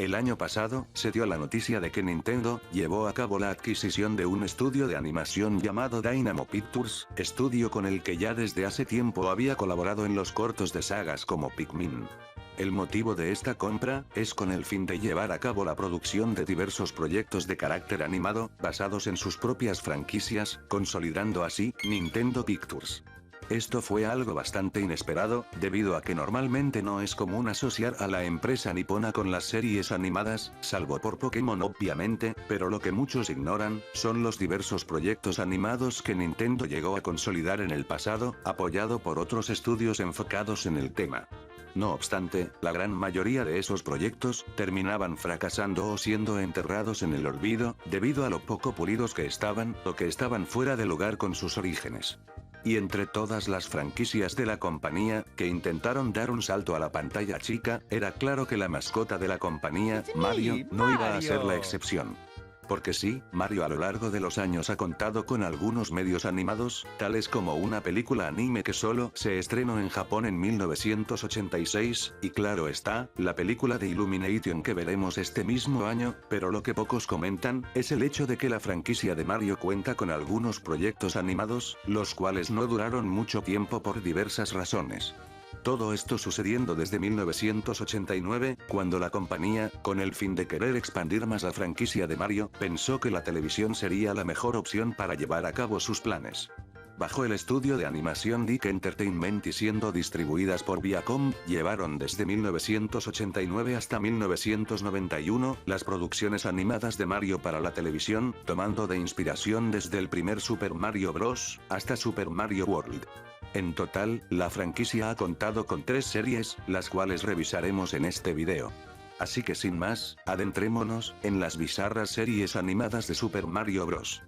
El año pasado, se dio la noticia de que Nintendo llevó a cabo la adquisición de un estudio de animación llamado Dynamo Pictures, estudio con el que ya desde hace tiempo había colaborado en los cortos de sagas como Pikmin. El motivo de esta compra es con el fin de llevar a cabo la producción de diversos proyectos de carácter animado, basados en sus propias franquicias, consolidando así Nintendo Pictures. Esto fue algo bastante inesperado, debido a que normalmente no es común asociar a la empresa nipona con las series animadas, salvo por Pokémon obviamente, pero lo que muchos ignoran, son los diversos proyectos animados que Nintendo llegó a consolidar en el pasado, apoyado por otros estudios enfocados en el tema. No obstante, la gran mayoría de esos proyectos terminaban fracasando o siendo enterrados en el olvido, debido a lo poco pulidos que estaban, o que estaban fuera de lugar con sus orígenes. Y entre todas las franquicias de la compañía, que intentaron dar un salto a la pantalla chica, era claro que la mascota de la compañía, Mario, no iba a ser la excepción. Porque sí, Mario a lo largo de los años ha contado con algunos medios animados, tales como una película anime que solo se estrenó en Japón en 1986, y claro está, la película de Illumination que veremos este mismo año, pero lo que pocos comentan, es el hecho de que la franquicia de Mario cuenta con algunos proyectos animados, los cuales no duraron mucho tiempo por diversas razones. Todo esto sucediendo desde 1989, cuando la compañía, con el fin de querer expandir más la franquicia de Mario, pensó que la televisión sería la mejor opción para llevar a cabo sus planes. Bajo el estudio de animación DIC Entertainment y siendo distribuidas por Viacom, llevaron desde 1989 hasta 1991 las producciones animadas de Mario para la televisión, tomando de inspiración desde el primer Super Mario Bros. Hasta Super Mario World. En total, la franquicia ha contado con 3 series, las cuales revisaremos en este video. Así que sin más, adentrémonos en las bizarras series animadas de Super Mario Bros.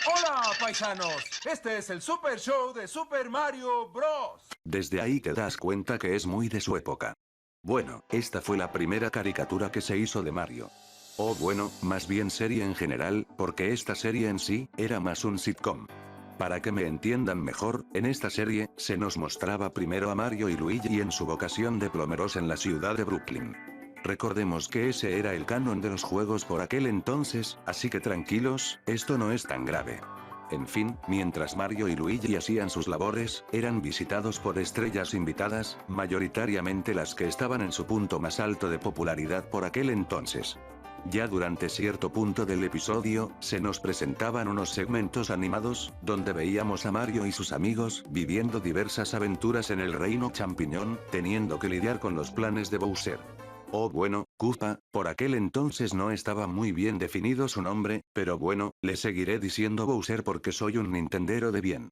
¡Hola, paisanos! Este es el Super Show de Super Mario Bros. Desde ahí te das cuenta que es muy de su época. Bueno, esta fue la primera caricatura que se hizo de Mario. O bueno, más bien serie en general, porque esta serie en sí, era más un sitcom. Para que me entiendan mejor, en esta serie, se nos mostraba primero a Mario y Luigi en su vocación de plomeros en la ciudad de Brooklyn. Recordemos que ese era el canon de los juegos por aquel entonces, así que tranquilos, esto no es tan grave. En fin, mientras Mario y Luigi hacían sus labores, eran visitados por estrellas invitadas, mayoritariamente las que estaban en su punto más alto de popularidad por aquel entonces. Ya durante cierto punto del episodio, se nos presentaban unos segmentos animados, donde veíamos a Mario y sus amigos viviendo diversas aventuras en el reino champiñón, teniendo que lidiar con los planes de Bowser. O bueno, Koopa, por aquel entonces no estaba muy bien definido su nombre, pero bueno, le seguiré diciendo Bowser porque soy un nintendero de bien.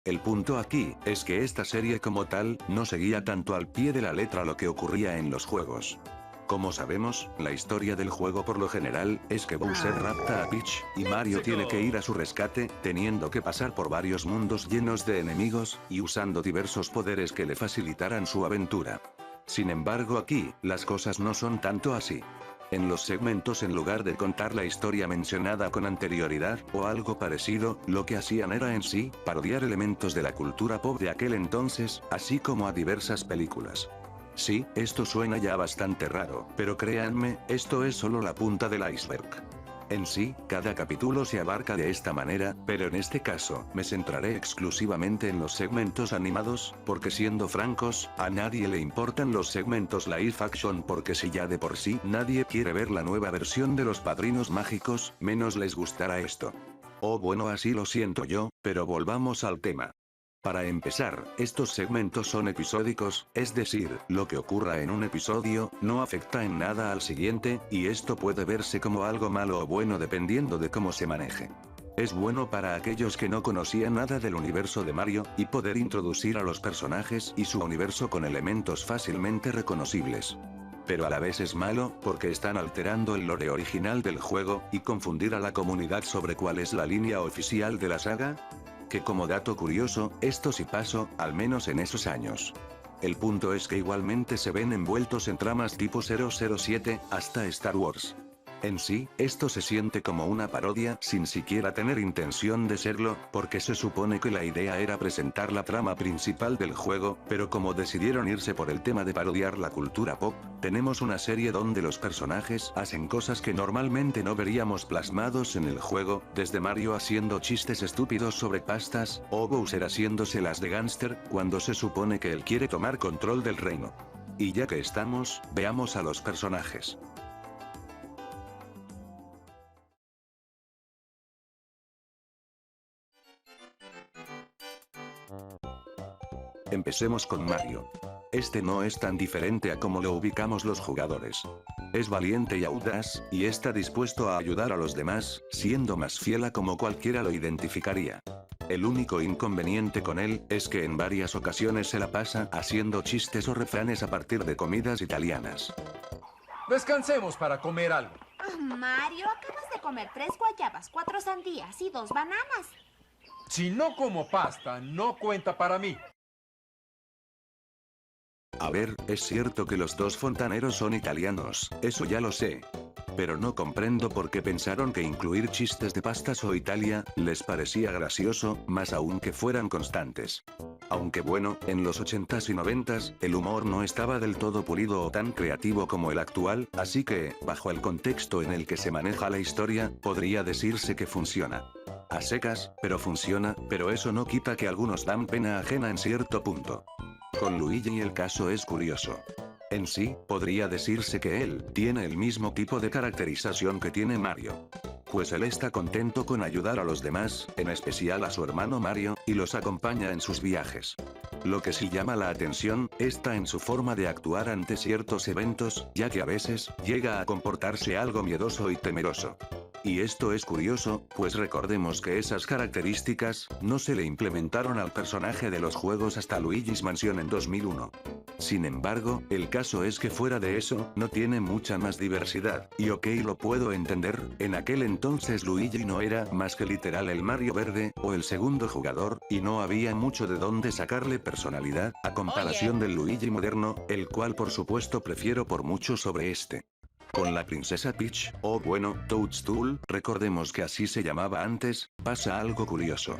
El punto aquí, es que esta serie como tal, no seguía tanto al pie de la letra lo que ocurría en los juegos. Como sabemos, la historia del juego por lo general, es que Bowser rapta a Peach, y Mario tiene que ir a su rescate, teniendo que pasar por varios mundos llenos de enemigos, y usando diversos poderes que le facilitaran su aventura. Sin embargo aquí, las cosas no son tanto así. En los segmentos en lugar de contar la historia mencionada con anterioridad, o algo parecido, lo que hacían era en sí, parodiar elementos de la cultura pop de aquel entonces, así como a diversas películas. Sí, esto suena ya bastante raro, pero créanme, esto es solo la punta del iceberg. En sí, cada capítulo se abarca de esta manera, pero en este caso, me centraré exclusivamente en los segmentos animados, porque siendo francos, a nadie le importan los segmentos live action porque si ya de por sí nadie quiere ver la nueva versión de Los Padrinos Mágicos, menos les gustará esto. O bueno, así lo siento yo, pero volvamos al tema. Para empezar, estos segmentos son episódicos, es decir, lo que ocurra en un episodio, no afecta en nada al siguiente, y esto puede verse como algo malo o bueno dependiendo de cómo se maneje. Es bueno para aquellos que no conocían nada del universo de Mario, y poder introducir a los personajes y su universo con elementos fácilmente reconocibles. pero a la vez es malo, porque están alterando el lore original del juego, y confundir a la comunidad sobre cuál es la línea oficial de la saga. Que como dato curioso, esto sí pasó, al menos en esos años. El punto es que igualmente se ven envueltos en tramas tipo 007, hasta Star Wars. En sí, esto se siente como una parodia, sin siquiera tener intención de serlo, porque se supone que la idea era presentar la trama principal del juego, pero como decidieron irse por el tema de parodiar la cultura pop, tenemos una serie donde los personajes hacen cosas que normalmente no veríamos plasmados en el juego, desde Mario haciendo chistes estúpidos sobre pastas, o Bowser haciéndose las de gángster, cuando se supone que él quiere tomar control del reino. Y ya que estamos, veamos a los personajes. Empecemos con Mario. Este no es tan diferente a como lo ubicamos los jugadores. Es valiente y audaz, y está dispuesto a ayudar a los demás, siendo más fiel a como cualquiera lo identificaría. El único inconveniente con él, es que en varias ocasiones se la pasa haciendo chistes o refranes a partir de comidas italianas. Descansemos para comer algo. Mario, acabas de comer 3 guayabas, 4 sandías y 2 bananas. Si no como pasta, no cuenta para mí. A ver, es cierto que los dos fontaneros son italianos, eso ya lo sé. Pero no comprendo por qué pensaron que incluir chistes de pastas o Italia, les parecía gracioso, más aún que fueran constantes. Aunque bueno, en los 80s y 90s, el humor no estaba del todo pulido o tan creativo como el actual, así que, bajo el contexto en el que se maneja la historia, podría decirse que funciona. A secas, pero funciona, pero eso no quita que algunos dan pena ajena en cierto punto. Con Luigi el caso es curioso. En sí, podría decirse que él tiene el mismo tipo de caracterización que tiene Mario. Pues él está contento con ayudar a los demás, en especial a su hermano Mario, y los acompaña en sus viajes. Lo que sí llama la atención, está en su forma de actuar ante ciertos eventos, ya que a veces, llega a comportarse algo miedoso y temeroso. Y esto es curioso, pues recordemos que esas características, no se le implementaron al personaje de los juegos hasta Luigi's Mansion en 2001. Sin embargo, el caso es que fuera de eso, no tiene mucha más diversidad, y ok, lo puedo entender, en aquel entonces Luigi no era más que literal el Mario verde, o el segundo jugador, y no había mucho de dónde sacarle personalidad, a comparación del Luigi moderno, el cual por supuesto prefiero por mucho sobre este. Con la princesa Peach, o bueno, Toadstool, recordemos que así se llamaba antes, pasa algo curioso.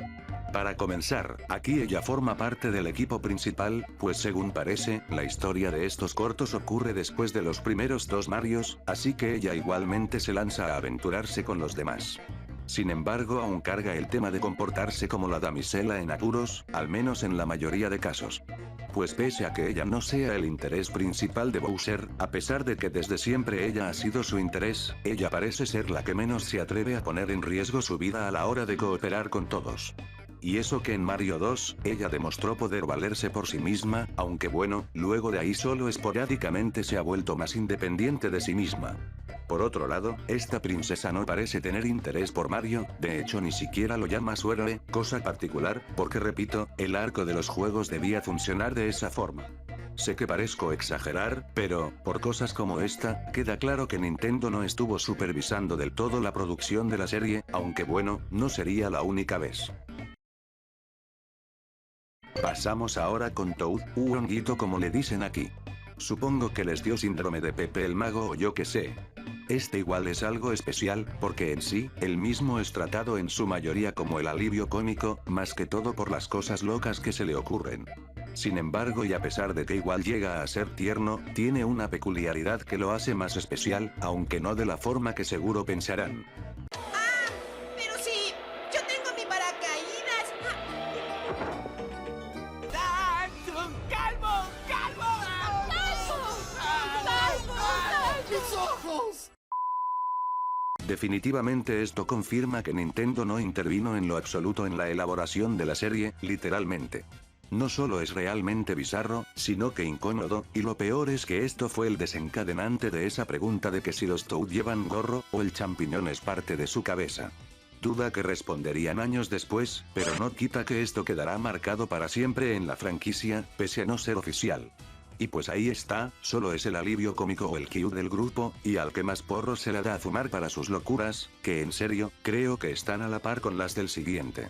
Para comenzar, aquí ella forma parte del equipo principal, pues según parece, la historia de estos cortos ocurre después de los primeros 2 Marios, así que ella igualmente se lanza a aventurarse con los demás. Sin embargo, aún carga el tema de comportarse como la damisela en apuros, al menos en la mayoría de casos. Pues pese a que ella no sea el interés principal de Bowser, a pesar de que desde siempre ella ha sido su interés, ella parece ser la que menos se atreve a poner en riesgo su vida a la hora de cooperar con todos. Y eso que en Mario 2, ella demostró poder valerse por sí misma, aunque bueno, luego de ahí solo esporádicamente se ha vuelto más independiente de sí misma. Por otro lado, esta princesa no parece tener interés por Mario, de hecho ni siquiera lo llama su héroe, cosa particular, porque repito, el arco de los juegos debía funcionar de esa forma. Sé que parezco exagerar, pero, por cosas como esta, queda claro que Nintendo no estuvo supervisando del todo la producción de la serie, aunque bueno, no sería la única vez. Pasamos ahora con Toad, u honguito como le dicen aquí. Supongo que les dio síndrome de Pepe el Mago o yo que sé. Este igual es algo especial, porque en sí, él mismo es tratado en su mayoría como el alivio cómico, más que todo por las cosas locas que se le ocurren. Sin embargo, y a pesar de que igual llega a ser tierno, tiene una peculiaridad que lo hace más especial, aunque no de la forma que seguro pensarán. Pero sí, yo tengo mi paracaídas. ¡Calvo! ¡Calvo! ¡Mis ojos! Definitivamente esto confirma que Nintendo no intervino en lo absoluto en la elaboración de la serie, literalmente. No solo es realmente bizarro, sino que incómodo, y lo peor es que esto fue el desencadenante de esa pregunta de que si los Toad llevan gorro, o el champiñón es parte de su cabeza. Duda que responderían años después, pero no quita que esto quedará marcado para siempre en la franquicia, pese a no ser oficial. Y pues ahí está, solo es el alivio cómico o el cute del grupo, y al que más porro se le da a fumar para sus locuras, que en serio, creo que están a la par con las del siguiente.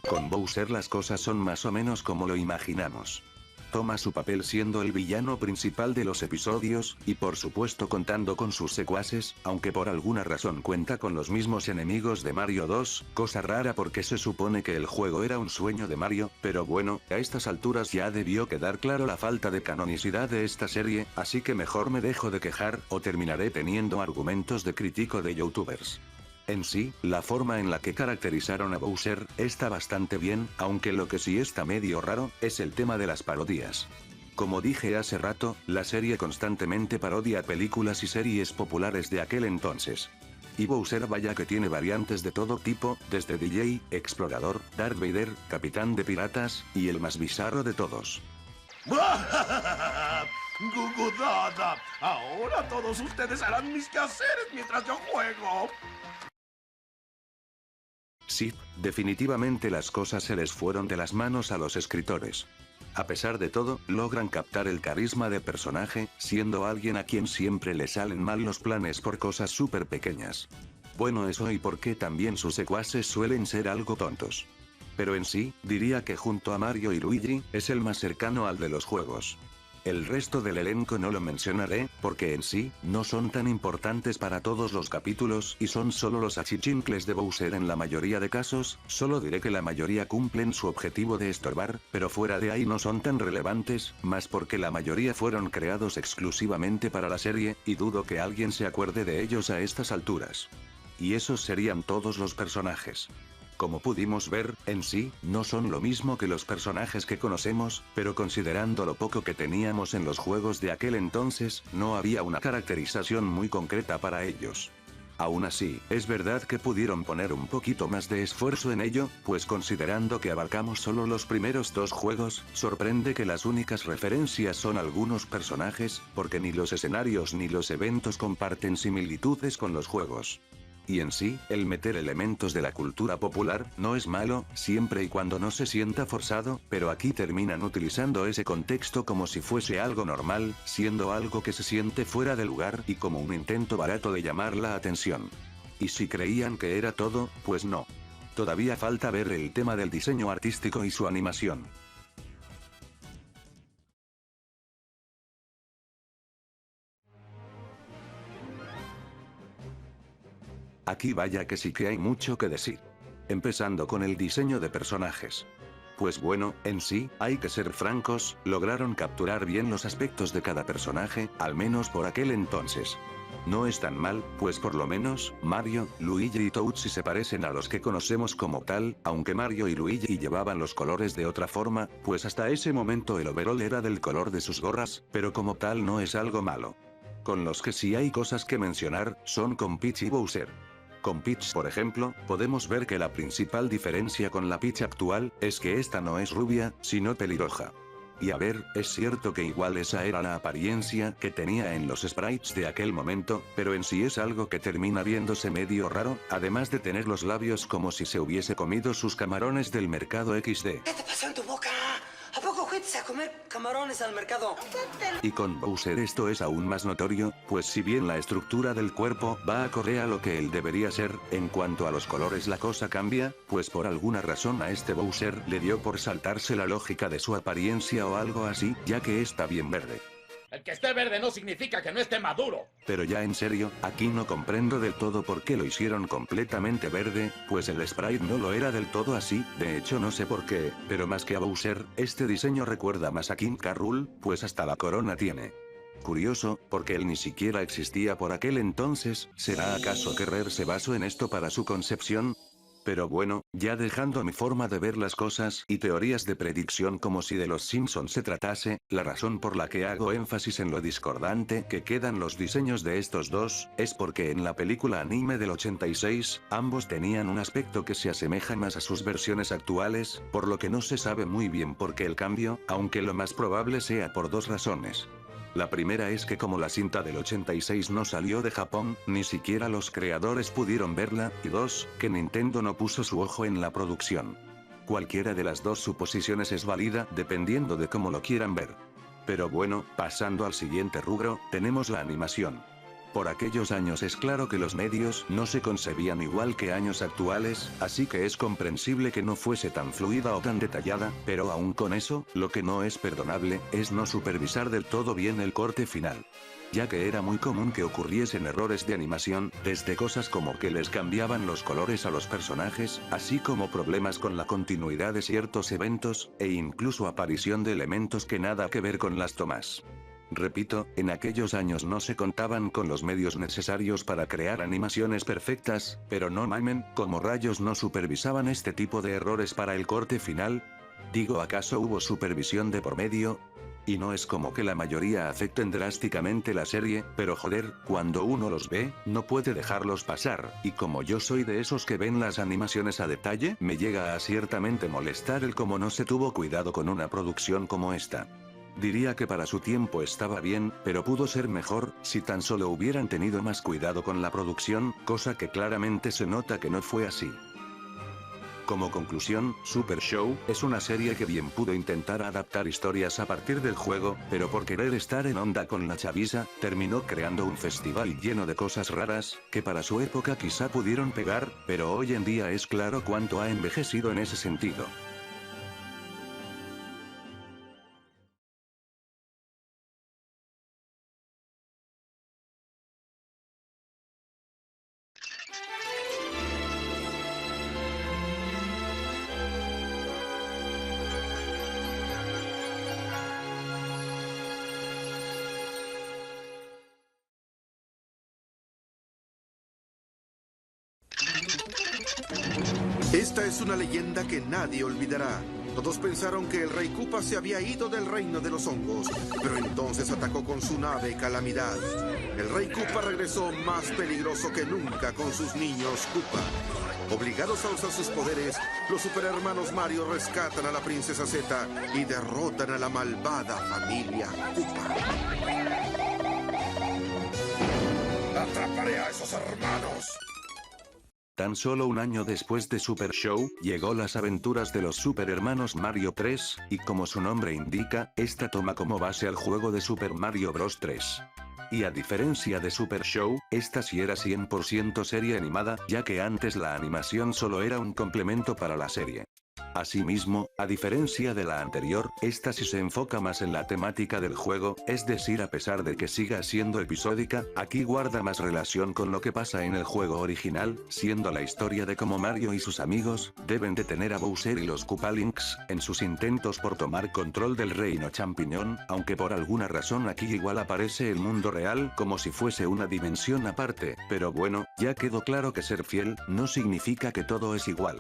Con Bowser las cosas son más o menos como lo imaginamos. Toma su papel siendo el villano principal de los episodios, y por supuesto contando con sus secuaces, aunque por alguna razón cuenta con los mismos enemigos de Mario 2, cosa rara porque se supone que el juego era un sueño de Mario, pero bueno, a estas alturas ya debió quedar claro la falta de canonicidad de esta serie, así que mejor me dejo de quejar, o terminaré teniendo argumentos de crítico de youtubers. En sí, la forma en la que caracterizaron a Bowser está bastante bien, aunque lo que sí está medio raro, es el tema de las parodias. Como dije hace rato, la serie constantemente parodia películas y series populares de aquel entonces. Y Bowser vaya que tiene variantes de todo tipo, desde DJ, Explorador, Darth Vader, Capitán de Piratas, y el más bizarro de todos. ¡Gugudada! Ahora todos ustedes harán mis quehaceres mientras yo juego. Sí, definitivamente las cosas se les fueron de las manos a los escritores. A pesar de todo, logran captar el carisma de personaje, siendo alguien a quien siempre le salen mal los planes por cosas súper pequeñas. Bueno, eso y porque también sus secuaces suelen ser algo tontos. Pero en sí, diría que junto a Mario y Luigi, es el más cercano al de los juegos. El resto del elenco no lo mencionaré, porque en sí, no son tan importantes para todos los capítulos y son solo los achichincles de Bowser en la mayoría de casos, solo diré que la mayoría cumplen su objetivo de estorbar, pero fuera de ahí no son tan relevantes, más porque la mayoría fueron creados exclusivamente para la serie, y dudo que alguien se acuerde de ellos a estas alturas. Y esos serían todos los personajes. Como pudimos ver, en sí, no son lo mismo que los personajes que conocemos, pero considerando lo poco que teníamos en los juegos de aquel entonces, no había una caracterización muy concreta para ellos. Aún así, es verdad que pudieron poner un poquito más de esfuerzo en ello, pues considerando que abarcamos solo los primeros dos juegos, sorprende que las únicas referencias son algunos personajes, porque ni los escenarios ni los eventos comparten similitudes con los juegos. Y en sí, el meter elementos de la cultura popular no es malo, siempre y cuando no se sienta forzado, pero aquí terminan utilizando ese contexto como si fuese algo normal, siendo algo que se siente fuera de lugar y como un intento barato de llamar la atención. Y si creían que era todo, pues no. Todavía falta ver el tema del diseño artístico y su animación. Aquí vaya que sí que hay mucho que decir. Empezando con el diseño de personajes. Pues bueno, en sí, hay que ser francos, lograron capturar bien los aspectos de cada personaje, al menos por aquel entonces. No es tan mal, pues por lo menos, Mario, Luigi y Toad sí se parecen a los que conocemos como tal, aunque Mario y Luigi llevaban los colores de otra forma, pues hasta ese momento el overall era del color de sus gorras, pero como tal no es algo malo. Con los que sí hay cosas que mencionar, son con Peach y Bowser. Con Peach, por ejemplo, podemos ver que la principal diferencia con la Peach actual, es que esta no es rubia, sino pelirroja. Y a ver, es cierto que igual esa era la apariencia que tenía en los sprites de aquel momento, pero en sí es algo que termina viéndose medio raro, además de tener los labios como si se hubiese comido sus camarones del mercado XD. ¿Qué te pasó en tu boca? ¿A poco fuiste a comer camarones al mercado? Y con Bowser esto es aún más notorio, pues si bien la estructura del cuerpo va acorde a lo que él debería ser, en cuanto a los colores la cosa cambia, pues por alguna razón a este Bowser le dio por saltarse la lógica de su apariencia o algo así, ya que está bien verde. El que esté verde no significa que no esté maduro. Pero ya en serio, aquí no comprendo del todo por qué lo hicieron completamente verde, pues el sprite no lo era del todo así, de hecho no sé por qué, pero más que a Bowser, este diseño recuerda más a King K. Rool, pues hasta la corona tiene. Curioso, porque él ni siquiera existía por aquel entonces, ¿será acaso que Rare se basó en esto para su concepción? Pero bueno, ya dejando mi forma de ver las cosas y teorías de predicción como si de los Simpsons se tratase, la razón por la que hago énfasis en lo discordante que quedan los diseños de estos dos, es porque en la película anime del 86, ambos tenían un aspecto que se asemeja más a sus versiones actuales, por lo que no se sabe muy bien por qué el cambio, aunque lo más probable sea por dos razones. La primera es que como la cinta del 86 no salió de Japón, ni siquiera los creadores pudieron verla, y dos, que Nintendo no puso su ojo en la producción. Cualquiera de las dos suposiciones es válida, dependiendo de cómo lo quieran ver. Pero bueno, pasando al siguiente rubro, tenemos la animación. Por aquellos años es claro que los medios no se concebían igual que años actuales, así que es comprensible que no fuese tan fluida o tan detallada, pero aún con eso, lo que no es perdonable, es no supervisar del todo bien el corte final. Ya que era muy común que ocurriesen errores de animación, desde cosas como que les cambiaban los colores a los personajes, así como problemas con la continuidad de ciertos eventos, e incluso aparición de elementos que nada que ver con las tomas. Repito, en aquellos años no se contaban con los medios necesarios para crear animaciones perfectas, pero no mamen, ¿cómo rayos no supervisaban este tipo de errores para el corte final? Digo, ¿acaso hubo supervisión de por medio? Y no es como que la mayoría afecten drásticamente la serie, pero joder, cuando uno los ve, no puede dejarlos pasar, y como yo soy de esos que ven las animaciones a detalle, me llega a ciertamente molestar el cómo no se tuvo cuidado con una producción como esta. Diría que para su tiempo estaba bien, pero pudo ser mejor, si tan solo hubieran tenido más cuidado con la producción, cosa que claramente se nota que no fue así. Como conclusión, Super Show es una serie que bien pudo intentar adaptar historias a partir del juego, pero por querer estar en onda con la chaviza, terminó creando un festival lleno de cosas raras, que para su época quizá pudieron pegar, pero hoy en día es claro cuánto ha envejecido en ese sentido. Esta es una leyenda que nadie olvidará. Todos pensaron que el rey Koopa se había ido del reino de los hongos, pero entonces atacó con su nave Calamidad. El rey Koopa regresó más peligroso que nunca con sus niños Koopa. Obligados a usar sus poderes, los superhermanos Mario rescatan a la princesa Z y derrotan a la malvada familia Koopa. ¡Atraparé a esos hermanos! Tan solo un año después de Super Show, llegó Las aventuras de los Super Hermanos Mario 3, y como su nombre indica, esta toma como base al juego de Super Mario Bros. 3. Y a diferencia de Super Show, esta sí era 100% serie animada, ya que antes la animación solo era un complemento para la serie. Asimismo, a diferencia de la anterior, esta sí se enfoca más en la temática del juego, es decir, a pesar de que siga siendo episódica, aquí guarda más relación con lo que pasa en el juego original, siendo la historia de cómo Mario y sus amigos deben detener a Bowser y los Koopalings en sus intentos por tomar control del reino champiñón, aunque por alguna razón aquí igual aparece el mundo real como si fuese una dimensión aparte, pero bueno, ya quedó claro que ser fiel no significa que todo es igual.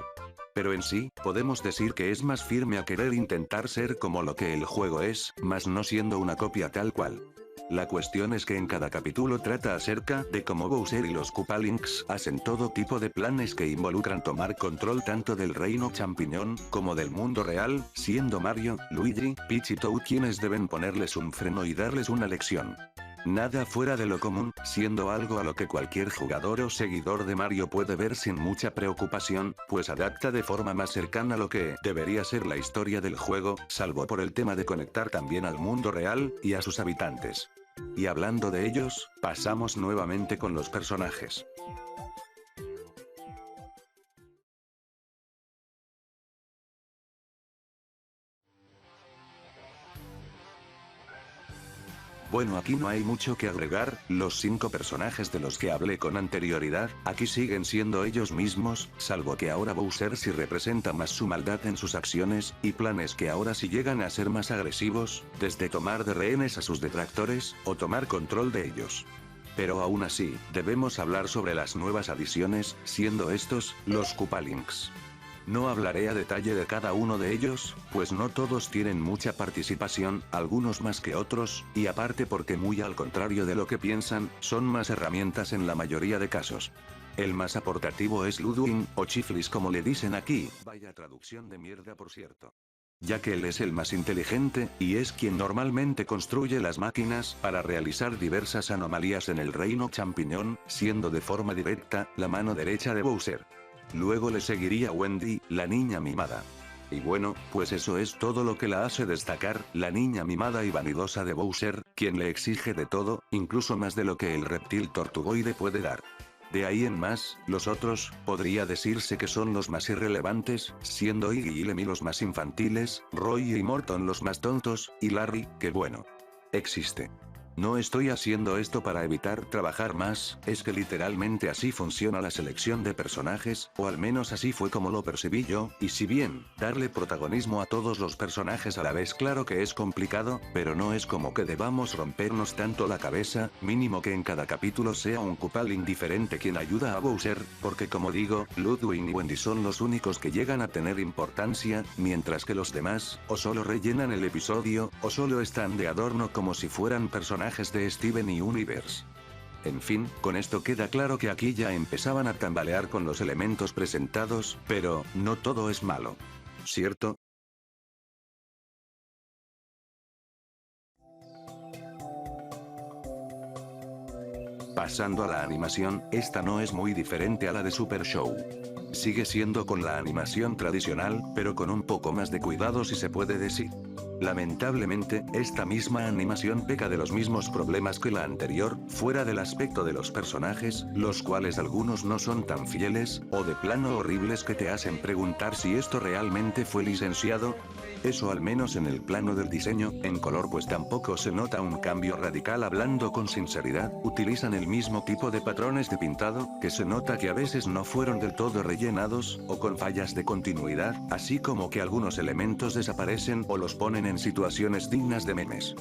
Pero en sí, podemos decir que es más firme a querer intentar ser como lo que el juego es, más no siendo una copia tal cual. La cuestión es que en cada capítulo trata acerca de cómo Bowser y los Koopalings hacen todo tipo de planes que involucran tomar control tanto del reino champiñón, como del mundo real, siendo Mario, Luigi, Peach y Toad quienes deben ponerles un freno y darles una lección. Nada fuera de lo común, siendo algo a lo que cualquier jugador o seguidor de Mario puede ver sin mucha preocupación, pues adapta de forma más cercana lo que debería ser la historia del juego, salvo por el tema de conectar también al mundo real, y a sus habitantes. Y hablando de ellos, pasamos nuevamente con los personajes. Bueno, aquí no hay mucho que agregar, los 5 personajes de los que hablé con anterioridad, aquí siguen siendo ellos mismos, salvo que ahora Bowser sí representa más su maldad en sus acciones, y planes que ahora sí llegan a ser más agresivos, desde tomar de rehenes a sus detractores, o tomar control de ellos. Pero aún así, debemos hablar sobre las nuevas adiciones, siendo estos, los Koopalings. No hablaré a detalle de cada uno de ellos, pues no todos tienen mucha participación, algunos más que otros, y aparte porque muy al contrario de lo que piensan, son más herramientas en la mayoría de casos. El más aportativo es Ludwig, o Chiflis como le dicen aquí, vaya traducción de mierda por cierto. Ya que él es el más inteligente, y es quien normalmente construye las máquinas para realizar diversas anomalías en el reino champiñón, siendo de forma directa, la mano derecha de Bowser. Luego le seguiría Wendy, la niña mimada. Y bueno, pues eso es todo lo que la hace destacar, la niña mimada y vanidosa de Bowser, quien le exige de todo, incluso más de lo que el reptil tortugoide puede dar. De ahí en más, los otros, podría decirse que son los más irrelevantes, siendo Iggy y Lemmy los más infantiles, Roy y Morton los más tontos, y Larry, que bueno, existe. No estoy haciendo esto para evitar trabajar más, es que literalmente así funciona la selección de personajes, o al menos así fue como lo percibí yo, y si bien, darle protagonismo a todos los personajes a la vez claro que es complicado, pero no es como que debamos rompernos tanto la cabeza, mínimo que en cada capítulo sea un Koopalin diferente quien ayuda a Bowser, porque como digo, Ludwig y Wendy son los únicos que llegan a tener importancia, mientras que los demás, o solo rellenan el episodio, o solo están de adorno como si fueran personajes de Steven Universe. En fin, con esto queda claro que aquí ya empezaban a tambalear con los elementos presentados, pero, no todo es malo. ¿Cierto? Pasando a la animación, esta no es muy diferente a la de Super Show. Sigue siendo con la animación tradicional, pero con un poco más de cuidado si se puede decir. Lamentablemente, esta misma animación peca de los mismos problemas que la anterior, fuera del aspecto de los personajes, los cuales algunos no son tan fieles, o de plano horribles que te hacen preguntar si esto realmente fue licenciado. Eso al menos en el plano del diseño, en color pues tampoco se nota un cambio radical hablando con sinceridad, utilizan el mismo tipo de patrones de pintado, que se nota que a veces no fueron del todo rellenados, o con fallas de continuidad, así como que algunos elementos desaparecen o los ponen en situaciones dignas de memes.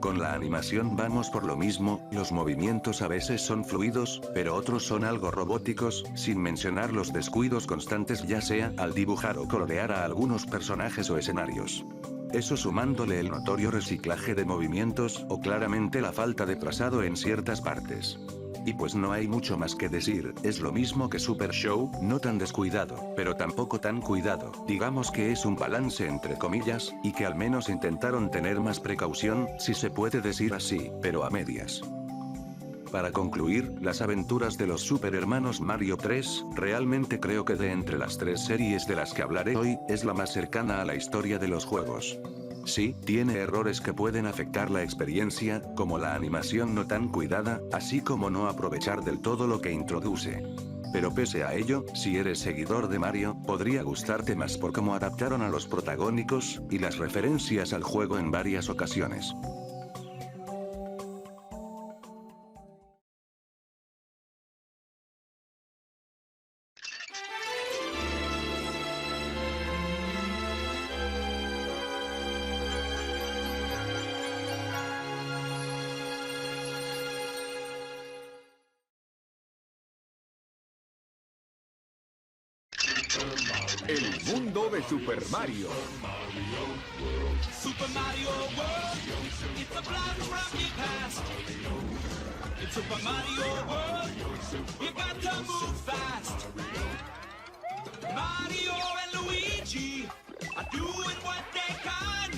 Con la animación vamos por lo mismo, los movimientos a veces son fluidos, pero otros son algo robóticos, sin mencionar los descuidos constantes ya sea al dibujar o colorear a algunos personajes o escenarios. Eso sumándole el notorio reciclaje de movimientos o claramente la falta de trazado en ciertas partes. Y pues no hay mucho más que decir, es lo mismo que Super Show, no tan descuidado, pero tampoco tan cuidado, digamos que es un balance entre comillas, y que al menos intentaron tener más precaución, si se puede decir así, pero a medias. Para concluir, las aventuras de los super hermanos Mario 3, realmente creo que de entre las tres series de las que hablaré hoy, es la más cercana a la historia de los juegos. Sí, tiene errores que pueden afectar la experiencia, como la animación no tan cuidada, así como no aprovechar del todo lo que introduce. Pero pese a ello, si eres seguidor de Mario, podría gustarte más por cómo adaptaron a los protagónicos, y las referencias al juego en varias ocasiones. El mundo de Super Mario. Super Mario World, it's a blast from your past. In Super Mario World, you got to move fast. Mario and Luigi are doing what they can.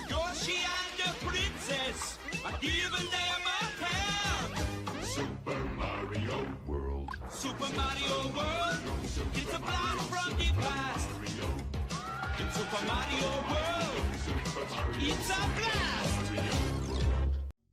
Yoshi and the princess are giving them a hand. Super Mario World. Super Mario World, it's a blast from the past. In Super Mario World, it's a blast.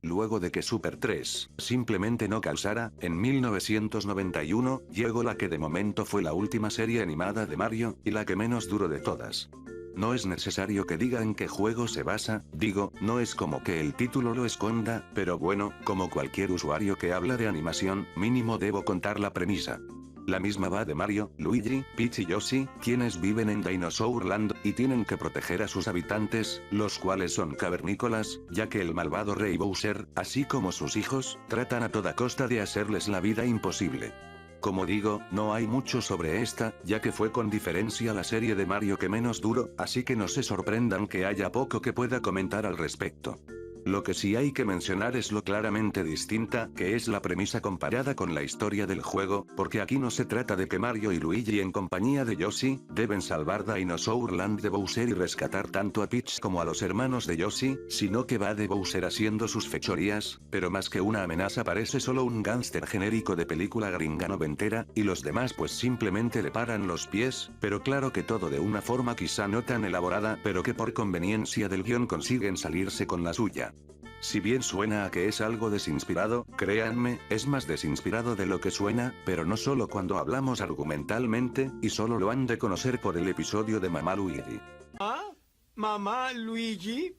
Luego de que Super 3 simplemente no causara, en 1991, llegó la que de momento fue la última serie animada de Mario, y la que menos duró de todas. No es necesario que diga en qué juego se basa, digo, no es como que el título lo esconda, pero bueno, como cualquier usuario que habla de animación, mínimo debo contar la premisa. La misma va de Mario, Luigi, Peach y Yoshi, quienes viven en Dinosaur Land, y tienen que proteger a sus habitantes, los cuales son cavernícolas, ya que el malvado rey Bowser, así como sus hijos, tratan a toda costa de hacerles la vida imposible. Como digo, no hay mucho sobre esta, ya que fue con diferencia la serie de Mario que menos duró, así que no se sorprendan que haya poco que pueda comentar al respecto. Lo que sí hay que mencionar es lo claramente distinta que es la premisa comparada con la historia del juego, porque aquí no se trata de que Mario y Luigi en compañía de Yoshi, deben salvar Dinosaur Land de Bowser y rescatar tanto a Peach como a los hermanos de Yoshi, sino que va de Bowser haciendo sus fechorías, pero más que una amenaza parece solo un gángster genérico de película gringa noventera, y los demás pues simplemente le paran los pies, pero claro que todo de una forma quizá no tan elaborada, pero que por conveniencia del guión consiguen salirse con la suya. Si bien suena a que es algo desinspirado, créanme, es más desinspirado de lo que suena, pero no solo cuando hablamos argumentalmente, y solo lo han de conocer por el episodio de Mamá Luigi. ¿Ah? ¿Mamá Luigi?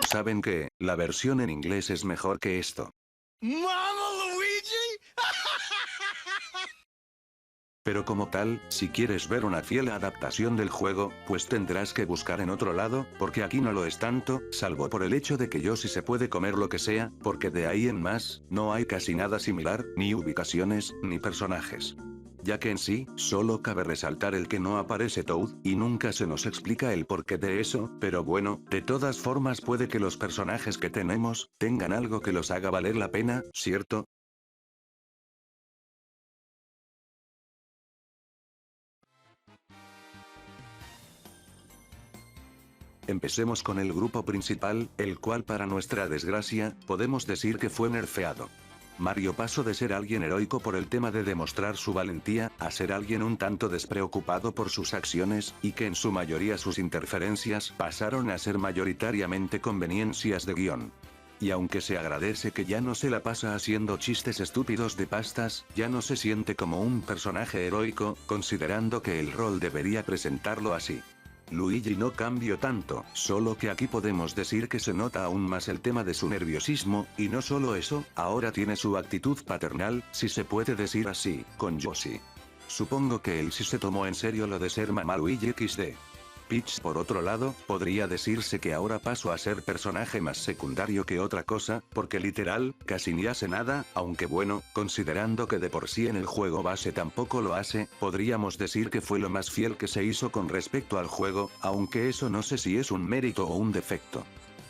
¿Saben qué? La versión en inglés es mejor que esto. ¿Mamá Luigi? Pero como tal, si quieres ver una fiel adaptación del juego, pues tendrás que buscar en otro lado, porque aquí no lo es tanto, salvo por el hecho de que Yoshi se puede comer lo que sea, porque de ahí en más, no hay casi nada similar, ni ubicaciones, ni personajes. Ya que en sí, solo cabe resaltar el que no aparece Toad, y nunca se nos explica el porqué de eso, pero bueno, de todas formas puede que los personajes que tenemos, tengan algo que los haga valer la pena, ¿cierto? Empecemos con el grupo principal, el cual para nuestra desgracia, podemos decir que fue nerfeado. Mario pasó de ser alguien heroico por el tema de demostrar su valentía, a ser alguien un tanto despreocupado por sus acciones, y que en su mayoría sus interferencias pasaron a ser mayoritariamente conveniencias de guión. Y aunque se agradece que ya no se la pasa haciendo chistes estúpidos de pastas, ya no se siente como un personaje heroico, considerando que el rol debería presentarlo así. Luigi no cambió tanto, solo que aquí podemos decir que se nota aún más el tema de su nerviosismo, y no solo eso, ahora tiene su actitud paternal, si se puede decir así, con Yoshi. Supongo que él sí se tomó en serio lo de ser Mamá Luigi XD. Peach por otro lado, podría decirse que ahora pasó a ser personaje más secundario que otra cosa, porque literal, casi ni hace nada, aunque bueno, considerando que de por sí en el juego base tampoco lo hace, podríamos decir que fue lo más fiel que se hizo con respecto al juego, aunque eso no sé si es un mérito o un defecto.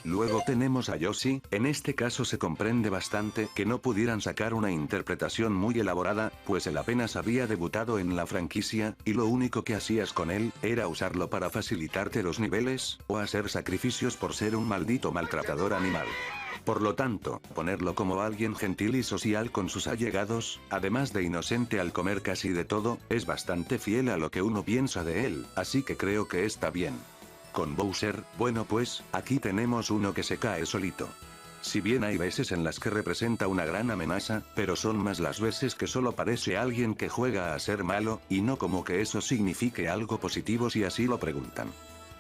Luego tenemos a Yoshi, en este caso se comprende bastante que no pudieran sacar una interpretación muy elaborada, pues él apenas había debutado en la franquicia, y lo único que hacías con él, era usarlo para facilitarte los niveles, o hacer sacrificios por ser un maldito maltratador animal. Por lo tanto, ponerlo como alguien gentil y social con sus allegados, además de inocente al comer casi de todo, es bastante fiel a lo que uno piensa de él, así que creo que está bien. Con Bowser, bueno pues, aquí tenemos uno que se cae solito. Si bien hay veces en las que representa una gran amenaza, pero son más las veces que solo parece alguien que juega a ser malo, y no como que eso signifique algo positivo si así lo preguntan.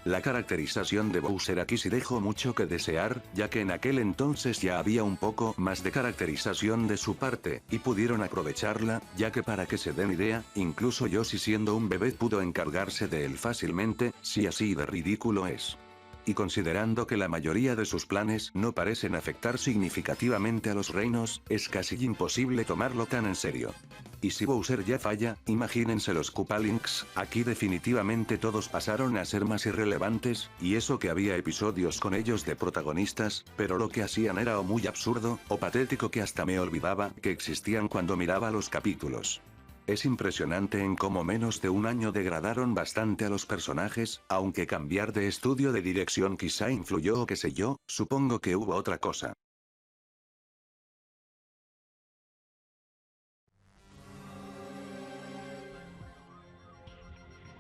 La caracterización de Bowser aquí sí dejó mucho que desear, ya que en aquel entonces ya había un poco más de caracterización de su parte, y pudieron aprovecharla, ya que para que se den idea, incluso Yoshi siendo un bebé pudo encargarse de él fácilmente, si así de ridículo es. Y considerando que la mayoría de sus planes no parecen afectar significativamente a los reinos, es casi imposible tomarlo tan en serio. Y si Bowser ya falla, imagínense los Koopalinks, aquí definitivamente todos pasaron a ser más irrelevantes, y eso que había episodios con ellos de protagonistas, pero lo que hacían era o muy absurdo, o patético que hasta me olvidaba que existían cuando miraba los capítulos. Es impresionante en cómo menos de un año degradaron bastante a los personajes, aunque cambiar de estudio de dirección quizá influyó o qué sé yo, supongo que hubo otra cosa.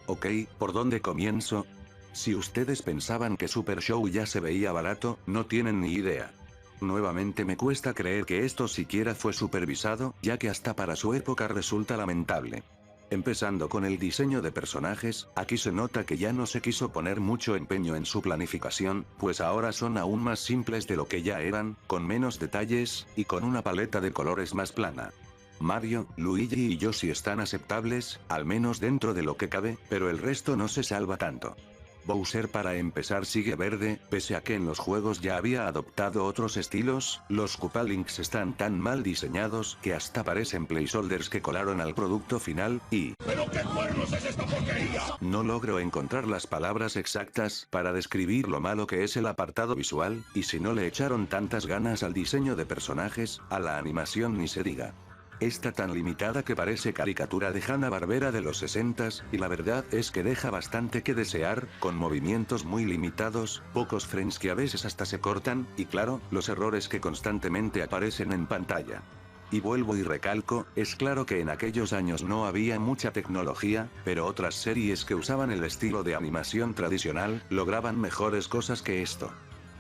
Ok, ¿por dónde comienzo? Si ustedes pensaban que Super Show ya se veía barato, no tienen ni idea. Nuevamente me cuesta creer que esto siquiera fue supervisado, ya que hasta para su época resulta lamentable. Empezando con el diseño de personajes, aquí se nota que ya no se quiso poner mucho empeño en su planificación, pues ahora son aún más simples de lo que ya eran, con menos detalles, y con una paleta de colores más plana. Mario, Luigi y Yoshi están aceptables, al menos dentro de lo que cabe, pero el resto no se salva tanto. Bowser para empezar sigue verde, pese a que en los juegos ya había adoptado otros estilos, los Koopalinks están tan mal diseñados que hasta parecen placeholders que colaron al producto final, y... ¿Pero qué cuernos es esta porquería? no logro encontrar las palabras exactas para describir lo malo que es el apartado visual, y si no le echaron tantas ganas al diseño de personajes, a la animación ni se diga. Está tan limitada que parece caricatura de Hanna-Barbera de los 60s, y la verdad es que deja bastante que desear, con movimientos muy limitados, pocos frames que a veces hasta se cortan, y claro, los errores que constantemente aparecen en pantalla. Y vuelvo y recalco, es claro que en aquellos años no había mucha tecnología, pero otras series que usaban el estilo de animación tradicional, lograban mejores cosas que esto.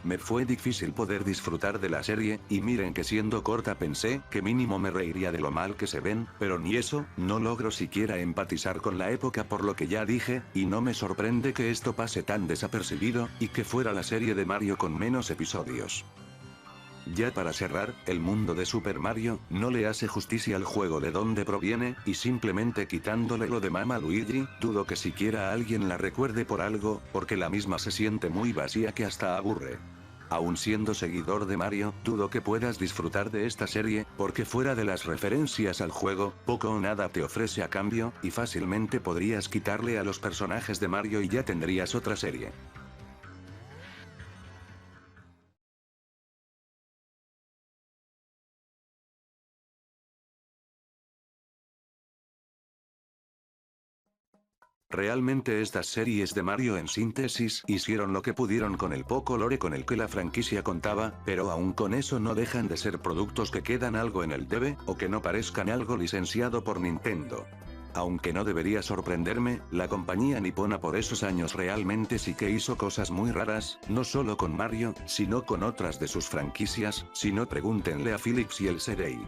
Me fue difícil poder disfrutar de la serie, y miren que siendo corta pensé que mínimo me reiría de lo mal que se ven, pero ni eso, no logro siquiera empatizar con la época por lo que ya dije, y no me sorprende que esto pase tan desapercibido, y que fuera la serie de Mario con menos episodios. Ya para cerrar, el mundo de Super Mario no le hace justicia al juego de dónde proviene, y simplemente quitándole lo de Mama Luigi, dudo que siquiera alguien la recuerde por algo, porque la misma se siente muy vacía que hasta aburre. Aún siendo seguidor de Mario, dudo que puedas disfrutar de esta serie, porque fuera de las referencias al juego, poco o nada te ofrece a cambio, y fácilmente podrías quitarle a los personajes de Mario y ya tendrías otra serie. Realmente estas series de Mario en síntesis hicieron lo que pudieron con el poco lore con el que la franquicia contaba, pero aún con eso no dejan de ser productos que quedan algo en el debe, o que no parezcan algo licenciado por Nintendo. Aunque no debería sorprenderme, la compañía nipona por esos años realmente sí que hizo cosas muy raras, no solo con Mario, sino con otras de sus franquicias, si no pregúntenle a Philips y el CD.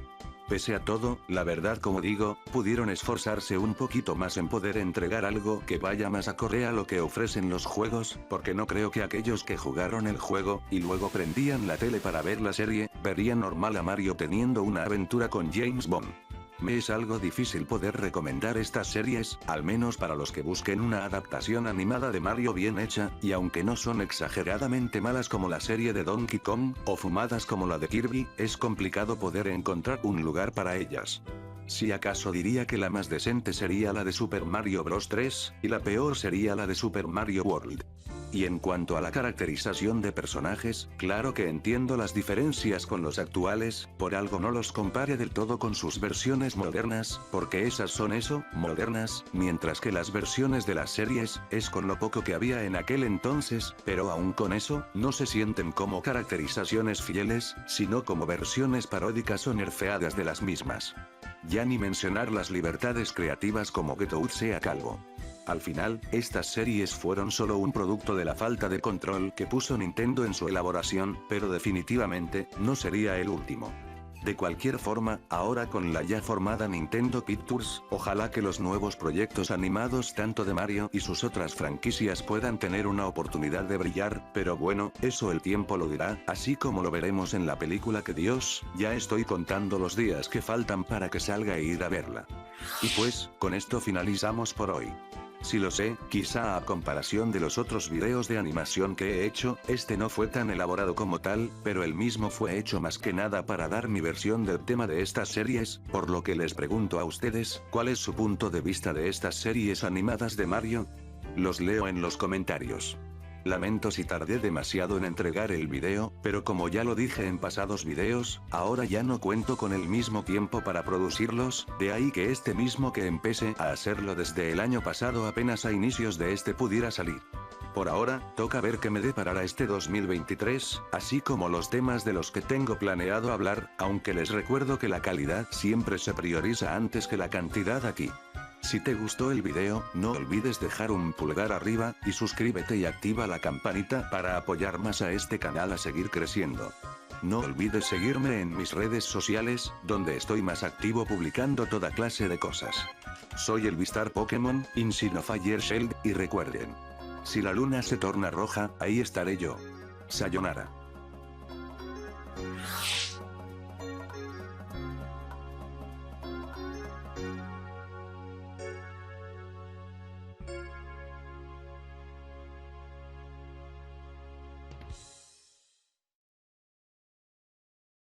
Pese a todo, la verdad como digo, pudieron esforzarse un poquito más en poder entregar algo que vaya más acorde a lo que ofrecen los juegos, porque no creo que aquellos que jugaron el juego, y luego prendían la tele para ver la serie, verían normal a Mario teniendo una aventura con James Bond. Me es algo difícil poder recomendar estas series, al menos para los que busquen una adaptación animada de Mario bien hecha, y aunque no son exageradamente malas como la serie de Donkey Kong, o fumadas como la de Kirby, es complicado poder encontrar un lugar para ellas. Si acaso diría que la más decente sería la de Super Mario Bros. 3, y la peor sería la de Super Mario World. Y en cuanto a la caracterización de personajes, claro que entiendo las diferencias con los actuales, por algo no los compare del todo con sus versiones modernas, porque esas son eso, modernas, mientras que las versiones de las series, es con lo poco que había en aquel entonces, pero aún con eso, no se sienten como caracterizaciones fieles, sino como versiones paródicas o nerfeadas de las mismas. Ya ni mencionar las libertades creativas como que Toad sea calvo. Al final, estas series fueron solo un producto de la falta de control que puso Nintendo en su elaboración, pero definitivamente, no sería el último. De cualquier forma, ahora con la ya formada Nintendo Pictures, ojalá que los nuevos proyectos animados tanto de Mario y sus otras franquicias puedan tener una oportunidad de brillar, pero bueno, eso el tiempo lo dirá, así como lo veremos en la película que Dios, ya estoy contando los días que faltan para que salga e ir a verla. Y pues, con esto finalizamos por hoy. Si lo sé, quizá a comparación de los otros videos de animación que he hecho, este no fue tan elaborado como tal, pero el mismo fue hecho más que nada para dar mi versión del tema de estas series, por lo que les pregunto a ustedes, ¿cuál es su punto de vista de estas series animadas de Mario? Los leo en los comentarios. Lamento si tardé demasiado en entregar el video, pero como ya lo dije en pasados videos, ahora ya no cuento con el mismo tiempo para producirlos, de ahí que este mismo que empecé a hacerlo desde el año pasado apenas a inicios de este pudiera salir. Por ahora, toca ver qué me deparará este 2023, así como los temas de los que tengo planeado hablar, aunque les recuerdo que la calidad siempre se prioriza antes que la cantidad aquí. Si te gustó el video, no olvides dejar un pulgar arriba, y suscríbete y activa la campanita para apoyar más a este canal a seguir creciendo. No olvides seguirme en mis redes sociales, donde estoy más activo publicando toda clase de cosas. Soy el Vistar Pokémon, Insino Fire Shield, y recuerden. Si la luna se torna roja, ahí estaré yo. Sayonara.